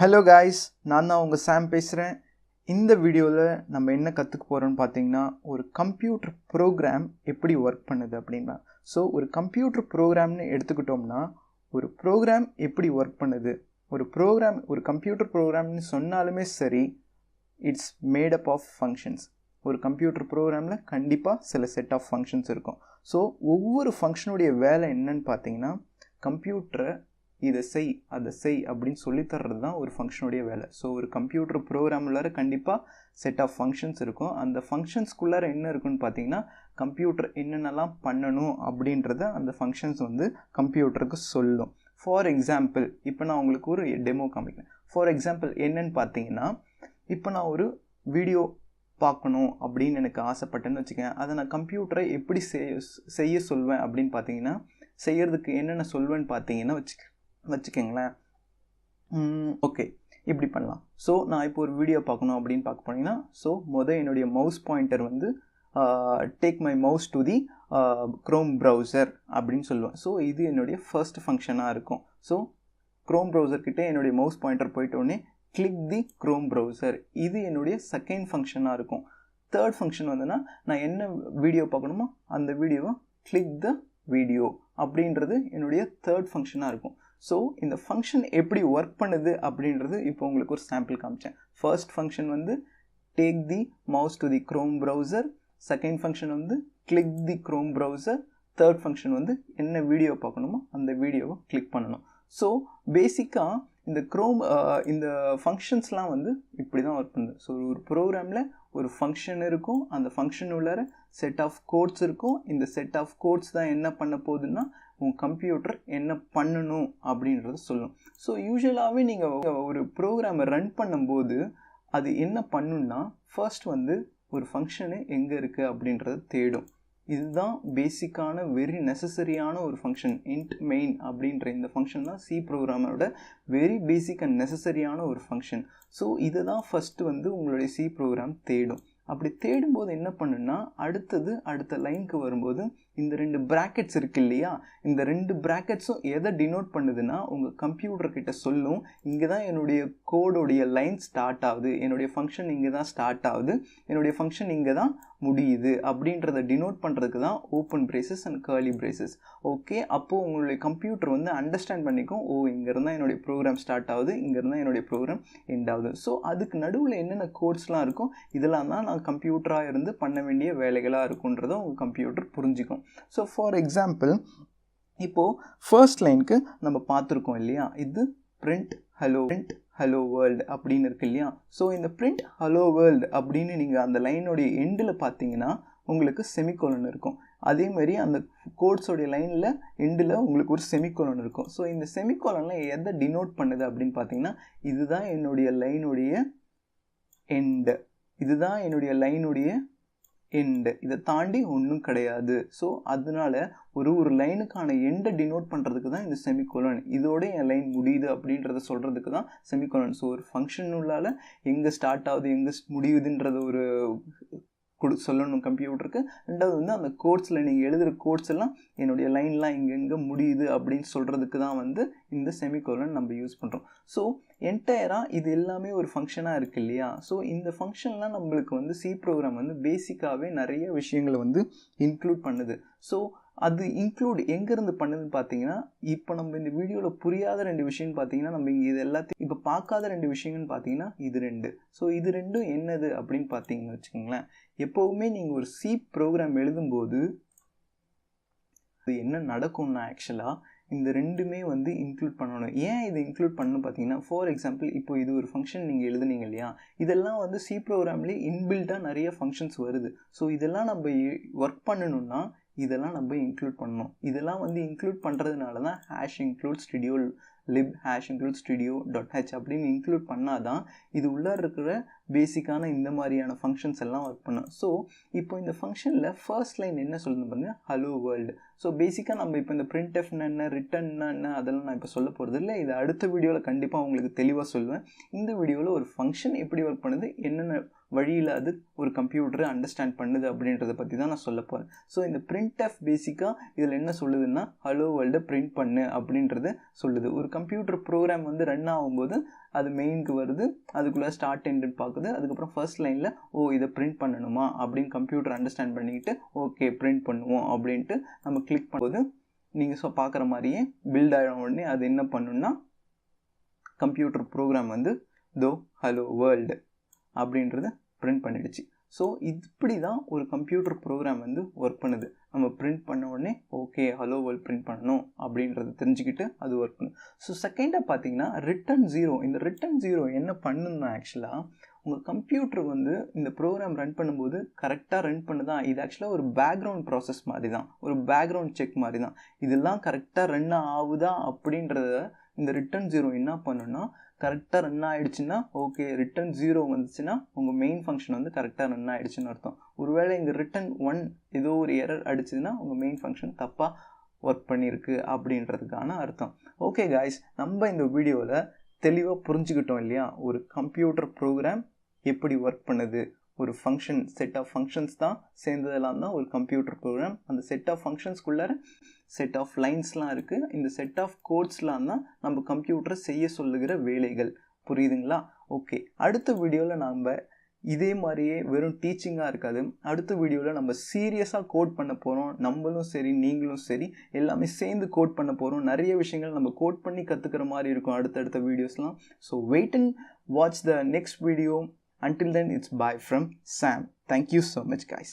Hello guys, நான் தான் உங்கள் சாம் பேசுகிறேன். இந்த வீடியோவில் நம்ம என்ன கற்றுக்க போகிறோன்னு பார்த்தீங்கன்னா, ஒரு கம்ப்யூட்டர் ப்ரோக்ராம் எப்படி ஒர்க் பண்ணுது அப்படின்னா. ஸோ ஒரு கம்ப்யூட்டர் ப்ரோக்ராம்னு எடுத்துக்கிட்டோம்னா, ஒரு ப்ரோக்ராம் எப்படி ஒர்க் பண்ணுது, ஒரு கம்ப்யூட்டர் ப்ரோக்ராம்னு சொன்னாலுமே சரி, it's made up of functions. ஒரு கம்ப்யூட்டர் ப்ரோக்ராமில் கண்டிப்பாக சில செட் ஆஃப் ஃபங்க்ஷன்ஸ் இருக்கும். ஸோ ஒவ்வொரு ஃபங்க்ஷனுடைய வேலை என்னன்னு பார்த்தீங்கன்னா, கம்ப்யூட்டரை இதை செய் அதை செய் அப்படின்னு சொல்லித்தர்றது தான் ஒரு ஃபங்க்ஷனுடைய வேலை. ஸோ ஒரு கம்ப்யூட்டர் ப்ரோக்ராமுள்ளார கண்டிப்பாக செட் ஆஃப் ஃபங்க்ஷன்ஸ் இருக்கும். அந்த ஃபங்க்ஷன்ஸ்குள்ளார என்ன இருக்குன்னு பார்த்தீங்கன்னா, கம்ப்யூட்டர் என்னென்னலாம் பண்ணணும் அப்படின்றத அந்த ஃபங்க்ஷன்ஸ் கம்ப்யூட்டருக்கு சொல்லும். ஃபார் எக்ஸாம்பிள், இப்போ நான் உங்களுக்கு ஒரு டெமோ காமிக்கிறேன். ஃபார் எக்ஸாம்பிள் என்னன்னு பார்த்தீங்கன்னா, இப்போ நான் ஒரு வீடியோ பார்க்கணும் அப்படின்னு எனக்கு ஆசைப்பட்டேன்னு வச்சுக்கேன். அதை நான் கம்ப்யூட்டரை எப்படி செய்ய சொல்வேன் அப்படின்னு பார்த்தீங்கன்னா, செய்யறதுக்கு என்னென்ன சொல்வேன்னு பார்த்தீங்கன்னா வச்சுக்கோங்களேன். ஓகே, இப்படி பண்ணலாம். ஸோ நான் இப்போ ஒரு வீடியோ பார்க்கணும் அப்படின்னு பார்க்க போனீங்கன்னா, ஸோ என்னுடைய mouse pointer take my mouse to the Chrome browser அப்படின்னு சொல்லுவேன். ஸோ இது என்னுடைய ஃபர்ஸ்ட் ஃபங்க்ஷனாக இருக்கும். ஸோ க்ரோம் ப்ரௌசர்கிட்ட என்னுடைய மவுஸ் பாயிண்டர் போயிட்டோடனே கிளிக் தி க்ரோம் ப்ரௌசர், இது என்னுடைய செகண்ட் ஃபங்க்ஷனாக இருக்கும். தேர்ட் ஃபங்க்ஷன் நான் என்ன வீடியோ பார்க்கணுமோ அந்த வீடியோவை கிளிக் த வீடியோ அப்படின்றது என்னுடைய தேர்ட் ஃபங்க்ஷனாக இருக்கும். ஸோ இந்த ஃபங்க்ஷன் எப்படி ஒர்க் பண்ணுது அப்படின்றது இப்போ உங்களுக்கு ஒரு சாம்பிள் காமிச்சேன். First function take the mouse to the Chrome browser, second function click the Chrome browser, third function என்ன வீடியோ பார்க்கணுமோ அந்த வீடியோவை கிளிக் பண்ணணும். ஸோ பேசிக்காக இந்த ஃபங்க்ஷன்ஸ்லாம் இப்படி தான் ஒர்க் பண்ணுது. ஸோ ஒரு ப்ரோக்ராமில் ஒரு ஃபங்க்ஷன் இருக்கும், அந்த ஃபங்க்ஷன் உள்ளார செட் ஆஃப் கோட்ஸ் இருக்கும். இந்த செட் ஆஃப் கோட்ஸ் தான் என்ன பண்ண போகுதுன்னா, உங்கள் கம்ப்யூட்டர் என்ன பண்ணணும் அப்படின்றத சொல்லணும். ஸோ யூஸ்வலாகவே நீங்கள் ஒரு ப்ரோக்ராமை ரன் பண்ணும்போது அது என்ன பண்ணுன்னா, ஃபர்ஸ்ட் ஒரு ஃபங்க்ஷனு எங்கே இருக்குது அப்படின்றத தேடும். இதுதான் பேசிக்கான வெரி நெசசரியான ஒரு ஃபங்க்ஷன். இன்ட் மெயின் அப்படின்ற இந்த ஃபங்க்ஷன் தான் சி ப்ரோக்ராமரோட வெரி பேசிக் அண்ட் நெசசரியான ஒரு ஃபங்க்ஷன். ஸோ இதை தான் ஃபஸ்ட்டு உங்களுடைய சி ப்ரோக்ராம் தேடும். அப்படி தேடும்போது என்ன பண்ணுன்னா, அடுத்த லைனுக்கு வரும்போது இந்த 2 ப்ராக்கெட்ஸ் இருக்கு இல்லையா, இந்த 2 ப்ராக்கெட்ஸும் எதை டினோட் பண்ணுதுன்னா, உங்கள் கம்ப்யூட்டர்கிட்ட சொல்லும், இங்கே தான் என்னுடைய கோடோடைய லைன் ஸ்டார்ட் ஆகுது, என்னுடைய ஃபங்க்ஷன் இங்கே தான் ஸ்டார்ட் ஆகுது, என்னுடைய ஃபங்க்ஷன் இங்கே தான் முடியுது அப்படின்றத டினோட் பண்ணுறதுக்கு தான் open braces and curly braces. Okay, அப்போது உங்களுடைய கம்ப்யூட்டர் அண்டர்ஸ்டாண்ட் பண்ணிக்கும், ஓ இங்கேருந்தான் என்னுடைய ப்ரோக்ராம் ஸ்டார்ட் ஆகுது, இங்கேருந்தான் என்னுடைய ப்ரோக்ராம் எண்ட் ஆகுது. ஸோ அதுக்கு நடுவில் என்னென்ன கோட்ஸ்லாம் இருக்கும், இதெல்லாம் தான் நான் கம்ப்யூட்டராக இருந்து பண்ண வேண்டிய வேலைகளாக இருக்குன்றதை உங்கள் கம்ப்யூட்டர் புரிஞ்சுக்கும். ஸோ ஃபார் எக்ஸாம்பிள், இப்போது ஃபர்ஸ்ட் லைனுக்கு நம்ம பார்த்துருக்கோம் இல்லையா, இது பிரிண்ட் ஹலோ வேர்ல்டு அப்படின்னு இருக்கு இல்லையா. ஸோ இந்த பிரிண்ட் ஹலோ வேர்ல்டு அப்படின்னு நீங்கள் அந்த லைனுடைய எண்டில் பார்த்தீங்கன்னா உங்களுக்கு செமிகோலன் இருக்கும். அதே மாதிரி அந்த கோட்ஸோடைய லைனில் எண்டில் உங்களுக்கு ஒரு செமிகோலன் இருக்கும். ஸோ இந்த செமிகோலன்லாம் எதை டினோட் பண்ணுது அப்படின்னு பார்த்தீங்கன்னா, இதுதான் என்னுடைய லைனுடைய எண்டு, இதுதான் என்னுடைய லைனுடைய எண்டு, இதை தாண்டி ஒன்றும் கிடையாது. ஸோ அதனால ஒரு லைனுக்கான எண்டை டினோட் பண்ணுறதுக்கு தான் இந்த செமிகோலன், இதோட என் லைன் முடியுது அப்படின்றத சொல்கிறதுக்கு தான் செமிகோலன். ஸோ ஒரு ஃபங்க்ஷன் உள்ளால எங்கே ஸ்டார்ட் ஆகுது எங்கே முடியுதுன்றது ஒரு சொல்லணும் கம்ப்யூட்டருக்கு. ரெண்டாவது அந்த கோட்ஸில் நீங்கள் எழுதுகிற கோட்ஸ் எல்லாம் என்னுடைய லைன்லாம் இங்கெங்கே முடியுது அப்படின்னு சொல்கிறதுக்கு தான் இந்த செமிகோலன் நம்ம யூஸ் பண்ணுறோம். ஸோ என்டையராக இது எல்லாமே ஒரு ஃபங்க்ஷனாக இருக்குது இல்லையா. ஸோ இந்த ஃபங்க்ஷன்லாம் நம்மளுக்கு சி ப்ரோக்ராம் பேசிக்காகவே நிறைய விஷயங்களை இன்க்ளூட் பண்ணுது. ஸோ அது இன்க்ளூட் எங்கேருந்து பண்ணுதுன்னு பார்த்தீங்கன்னா, இப்போ நம்ம இந்த வீடியோவில் புரியாத 2 விஷயம்னு பார்த்தீங்கன்னா, நம்ம இங்கே இது எல்லாத்தையும் இப்போ பார்க்காத 2 விஷயங்கள்னு பார்த்தீங்கன்னா இது 2. ஸோ இது 2 என்னது அப்படின்னு பார்த்தீங்கன்னு வச்சுக்கோங்களேன், எப்போவுமே நீங்கள் ஒரு சி ப்ரோக்ராம் எழுதும்போது அது என்ன நடக்கும்னா, ஆக்சுவலாக இந்த 2மே இன்க்ளூட் பண்ணணும். ஏன் இது இன்க்ளூட் பண்ணணும் பார்த்தீங்கன்னா, ஃபார் எக்ஸாம்பிள் இப்போ இது ஒரு ஃபங்க்ஷன் நீங்கள் எழுதுனீங்க இல்லையா, இதெல்லாம் சி ப்ரோக்ராம்லேயே இன்பில்ட்டாக நிறைய ஃபங்க்ஷன்ஸ் வருது. ஸோ இதெல்லாம் நம்ம ஒர்க் பண்ணணும்னா இதெல்லாம் நம்ம இன்க்ளூட் பண்ணணும். இதெல்லாம் இன்க்ளூட் பண்ணுறதுனால தான் #include studio lib #include studio.h அப்படின்னு இன்க்ளூட் பண்ணால் தான் இது உள்ளே இருக்கிற பேசிக்கான இந்த மாதிரியான ஃபங்க்ஷன்ஸ் எல்லாம் ஒர்க் பண்ணும். ஸோ இப்போ இந்த ஃபங்க்ஷனில் ஃபர்ஸ்ட் லைன் என்ன சொல்லுது பாருங்க, ஹலோ வேர்ல்டு. ஸோ பேசிக்காக நம்ம இப்போ இந்த printf என்ன ரிட்டர்ன்னா என்ன அதெல்லாம் நான் இப்போ சொல்ல போகிறது இல்லை. இது அடுத்த வீடியோவில் கண்டிப்பாக உங்களுக்கு தெளிவாக சொல்லுவேன். இந்த வீடியோவில் ஒரு ஃபங்க்ஷன் எப்படி ஒர்க் பண்ணுது, என்னென்ன வழியில் அது ஒரு கம்ப்யூட்டரை அண்டர்ஸ்டாண்ட் பண்ணுது அப்படின்றத பற்றி தான் நான் சொல்ல போகிறேன். ஸோ இந்த printf பேசிக்காக இதில் என்ன சொல்லுதுன்னா ஹலோ வேர்ல்டை பிரிண்ட் பண்ணு அப்படின்றத சொல்லுது. ஒரு கம்ப்யூட்டர் ப்ரோக்ராம் வந்து ரன் ஆகும்போது அது மெயினுக்கு வருது, அதுக்குள்ளே ஸ்டார்ட் எண்டுன்னு பார்க்குது, அதுக்கப்புறம் ஃபர்ஸ்ட் லைனில் இதை பிரிண்ட் பண்ணணுமா அப்படின்னு கம்ப்யூட்டர் அண்டர்ஸ்டாண்ட் பண்ணிக்கிட்டு ஓகே பிரிண்ட் பண்ணுவோம் அப்படின்ட்டு நம்ம கிளிக் பண்ணும்போது நீங்கள் பார்க்குற மாதிரியே பில்ட் ஆகிட உடனே அது என்ன பண்ணுன்னா கம்ப்யூட்டர் ப்ரோக்ராம் வந்து ஹலோ வேர்ல்டு அப்படின்றத பிரிண்ட் பண்ணிடுச்சு. ஸோ இப்படி தான் ஒரு கம்ப்யூட்டர் ப்ரோக்ராம் வந்து ஒர்க் பண்ணுது. நம்ம பிரிண்ட் பண்ண உடனே ஓகே ஹலோ வேர்ல்டு பிரிண்ட் பண்ணணும் அப்படின்றத தெரிஞ்சுக்கிட்டு அது ஒர்க் பண்ணுது. ஸோ செகண்டாக பார்த்தீங்கன்னா ரிட்டன் 0. இந்த ரிட்டன் 0 என்ன பண்ணுன்னா ஆக்சுவலாக உங்கள் கம்ப்யூட்டர் வந்து இந்த ப்ரோக்ராம் ரன் பண்ணும்போது கரெக்டாக ரன் பண்ணுதான். இது ஆக்சுவலாக ஒரு பேக்ரவுண்ட் ப்ராசஸ் மாதிரி தான், ஒரு பேக்ரவுண்ட் செக் மாதிரி தான். இதெல்லாம் கரெக்டாக ரன் ஆகுதா அப்படின்றத இந்த ரிட்டன் 0 என்ன பண்ணுன்னா கரெக்டாக ரன் ஆகிடுச்சுன்னா ஓகே ரிட்டன் 0 வந்துச்சுன்னா உங்கள் மெயின் ஃபங்க்ஷன் வந்து கரெக்டாக ரன் ஆகிடுச்சுன்னு அர்த்தம். ஒருவேளை இங்கே ரிட்டன் 1 ஏதோ ஒரு எரர் அடிச்சதுன்னா உங்கள் மெயின் ஃபங்க்ஷன் தப்பாக ஒர்க் பண்ணியிருக்கு அப்படின்றதுக்கான அர்த்தம். ஓகே காய்ஸ், நம்ம இந்த வீடியோவில் தெளிவாக புரிஞ்சுக்கிட்டோம் இல்லையா, ஒரு கம்ப்யூட்டர் ப்ரோக்ராம் எப்படி ஒர்க் பண்ணுது. ஒரு ஃபங்க்ஷன் செட் ஆஃப் ஃபங்க்ஷன்ஸ் தான் சேர்ந்ததெல்லாம் தான் ஒரு கம்ப்யூட்டர் ப்ரோக்ராம். அந்த செட் ஆஃப் ஃபங்க்ஷன்ஸ்குள்ளார செட் ஆஃப் லைன்ஸ்லாம் இருக்குது. இந்த செட் ஆஃப் கோட்ஸ்லாம் தான் நம்ம கம்ப்யூட்டரை செய்ய சொல்லுகிற வேலைகள். புரியுதுங்களா? ஓகே, அடுத்த வீடியோவில் நம்ம இதே மாதிரியே வெறும் டீச்சிங்காக இருக்காது. அடுத்த வீடியோவில் நம்ம சீரியஸாக கோட் பண்ண போகிறோம். நம்மளும் சரி நீங்களும் சரி எல்லாமே சேர்ந்து கோட் பண்ண போகிறோம். நிறைய விஷயங்கள் நம்ம கோட் பண்ணி கற்றுக்கிற மாதிரி இருக்கும் அடுத்தடுத்த வீடியோஸ்லாம். So wait and watch the next video. Until then, it's bye from Sam. Thank you so much, guys.